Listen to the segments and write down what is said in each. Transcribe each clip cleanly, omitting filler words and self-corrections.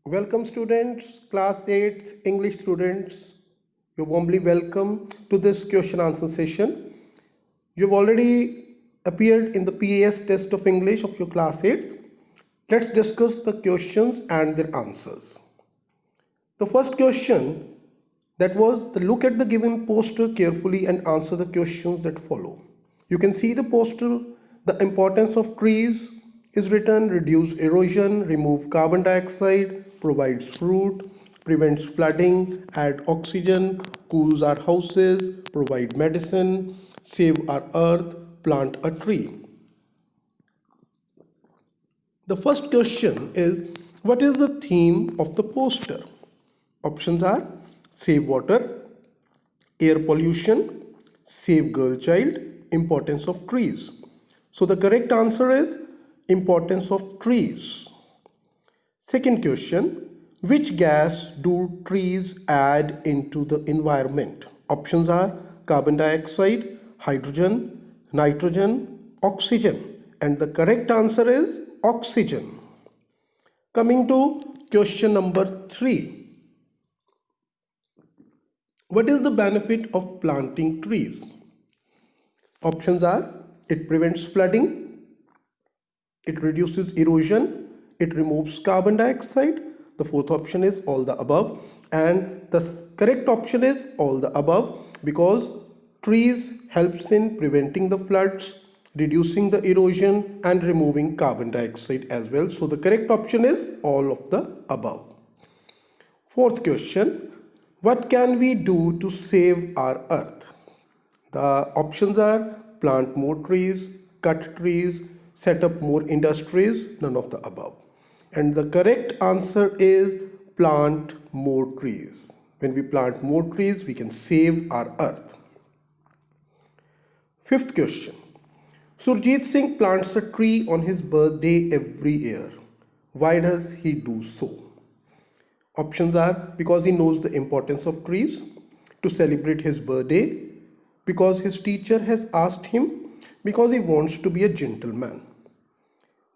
Welcome students, class 8 English students. You're warmly welcome to this question answer session. You've already appeared in the PAS test of English of your class 8. Let's discuss the questions and their answers. The first question that was look at the given poster carefully and answer the questions that follow. You can see the poster, the importance of trees is written: reduce erosion, remove carbon dioxide, provides fruit, prevents flooding, add oxygen, cools our houses, provide medicine, save our earth, plant a tree. The first question is, what is the theme of the poster? Options are save water, air pollution, save girl child, importance of trees. So the correct answer is importance of trees. Second question, which gas do trees add into the environment? Options are carbon dioxide, hydrogen, nitrogen, oxygen. And the correct answer is oxygen. Coming to question number 3. What is the benefit of planting trees? Options are it prevents flooding, it reduces erosion, it removes carbon dioxide. The fourth option is all the above, and the correct option is all the above because trees helps in preventing the floods, reducing the erosion and removing carbon dioxide as well. So the correct option is all of the above. Fourth question, what can we do to save our earth? The options are plant more trees, cut trees, set up more industries, none of the above. And the correct answer is plant more trees. When we plant more trees, we can save our earth. Fifth question. Surjit Singh plants a tree on his birthday every year. Why does he do so? Options are because he knows the importance of trees, to celebrate his birthday, because his teacher has asked him, because he wants to be a gentleman.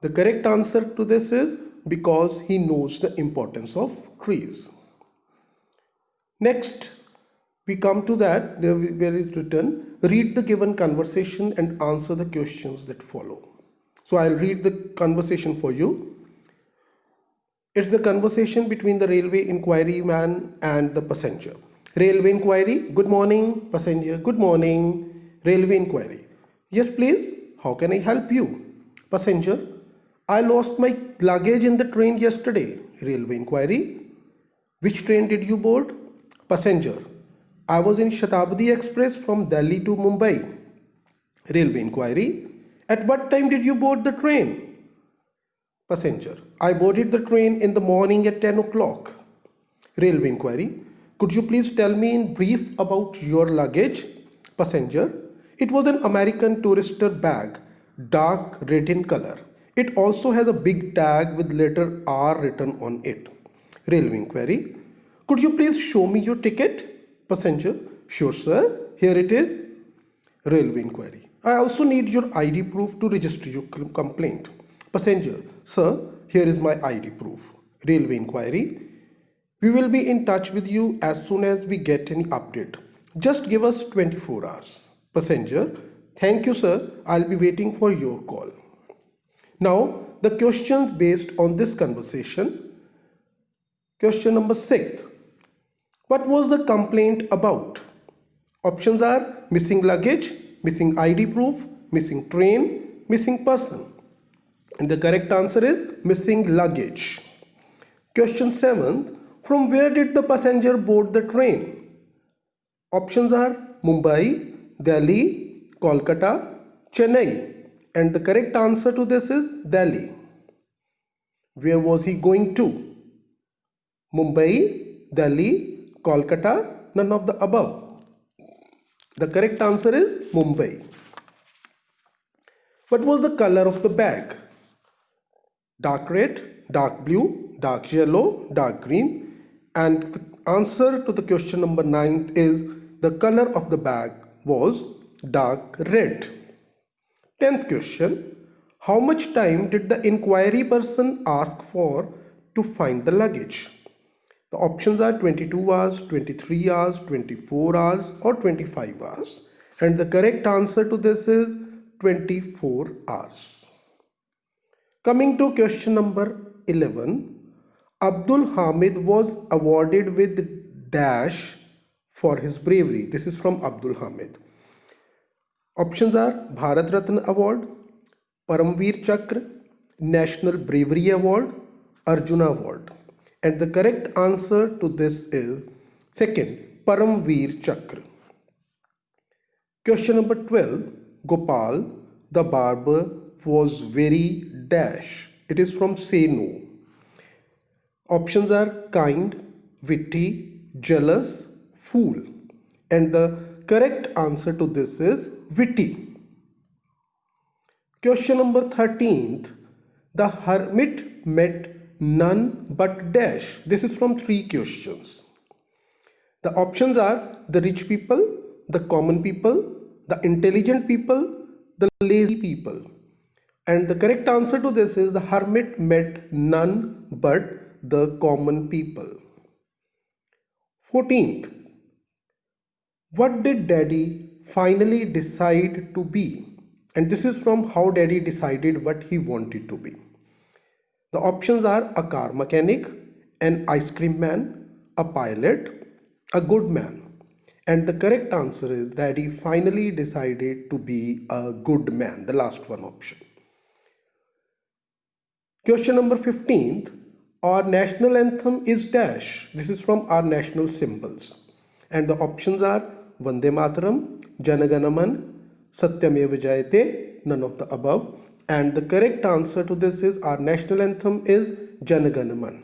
The correct answer to this is because he knows the importance of trees. Next, we come to that where is written, read the given conversation and answer the questions that follow. So I'll read the conversation for you. It's the conversation between the railway inquiry man and the passenger. Railway inquiry, good morning. Passenger, good morning. Railway inquiry, yes please, how can I help you? Passenger, I lost my luggage in the train yesterday. Railway inquiry, which train did you board? Passenger, I was in Shatabdi Express from Delhi to Mumbai. Railway inquiry, at what time did you board the train? Passenger, I boarded the train in the morning at 10 o'clock. Railway inquiry, could you please tell me in brief about your luggage? Passenger, it was an American Tourister bag, dark red in color. It also has a big tag with letter R written on it. Railway inquiry, could you please show me your ticket? Passenger, sure sir, here it is. Railway inquiry, I also need your ID proof to register your complaint. Passenger, sir, here is my ID proof. Railway inquiry, we will be in touch with you as soon as we get any update. Just give us 24 hours. Passenger, thank you sir, I'll be waiting for your call. Now, the questions based on this conversation. Question number 6. What was the complaint about? Options are missing luggage, missing ID proof, missing train, missing person. And the correct answer is missing luggage. Question 7. From where did the passenger board the train? Options are Mumbai, Delhi, Kolkata, Chennai. And the correct answer to this is Delhi. Where was he going to? Mumbai, Delhi, Kolkata, none of the above. The correct answer is Mumbai. What was the color of the bag? Dark red, dark blue, dark yellow, dark green. And the answer to the question number 9 is the color of the bag was dark red. 10th question, how much time did the inquiry person ask for to find the luggage? The options are 22 hours, 23 hours, 24 hours, or 25 hours. And the correct answer to this is 24 hours. Coming to question number 11, Abdul Hamid was awarded with dash for his bravery. This is from Abdul Hamid. Options are Bharat Ratna Award, Paramveer Chakra, National Bravery Award, Arjuna Award. And the correct answer to this is second, Paramveer Chakra. Question number 12, Gopal, the barber, was very dash. It is from Say No. Options are kind, witty, jealous, fool. And the correct answer to this is witty. Question number 13th, the hermit met none but dash. This is from 3 questions. The options are the rich people, the common people, the intelligent people, the lazy people. And the correct answer to this is the hermit met none but the common people. 14th, what did daddy finally decide to be? And this is from how daddy decided what he wanted to be. The options are a car mechanic, an ice cream man, a pilot, a good man. And the correct answer is daddy finally decided to be a good man, the last one option. Question number 15th, our national anthem is dash. This is from our national symbols. And the options are Vande Mataram, Jana Gana Man, Satyameva Jayate, none of the above. And the correct answer to this is our national anthem is Jana Gana Man.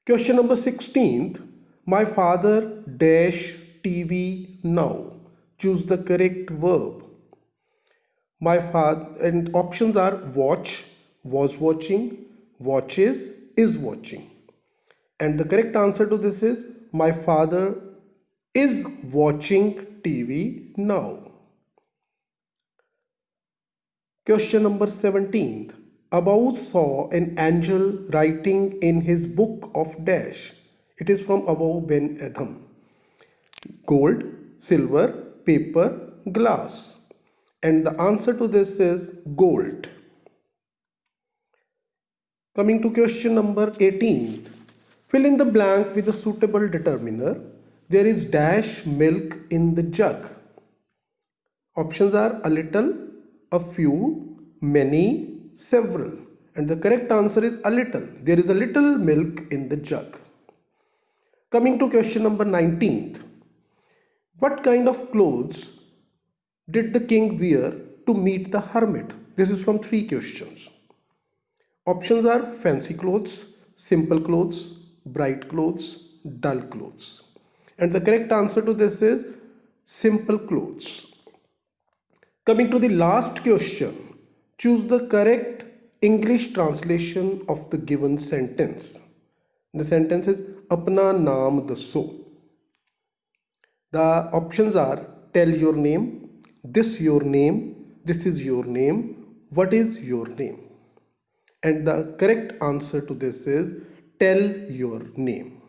Question number 16th, my father dash TV now. Choose the correct verb. My father, and options are watch, was watching, watches, is watching. And the correct answer to this is my father is watching TV now. Question number 17th. Above saw an angel writing in his book of dash. It is from Above Ben Adham. Gold, silver, paper, glass. And the answer to this is gold. Coming to question number 18th. Fill in the blank with a suitable determiner. There is dash milk in the jug. Options are a little, a few, many, several. And the correct answer is a little. There is a little milk in the jug. Coming to question number 19th. What kind of clothes did the king wear to meet the hermit? This is from 3 questions. Options are fancy clothes, simple clothes, bright clothes, dull clothes. And the correct answer to this is simple clothes. Coming to the last question, choose the correct English translation of the given sentence. The sentence is Apna naam dasso. The options are tell your name, this your name, this is your name, what is your name? And the correct answer to this is tell your name.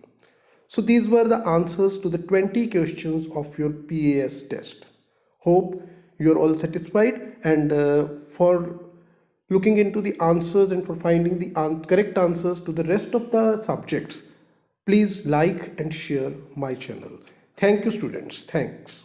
So these were the answers to the 20 questions of your PAS test. Hope you're all satisfied, and for looking into the answers and for finding the correct answers to the rest of the subjects, please like and share my channel. Thank you, students. Thanks.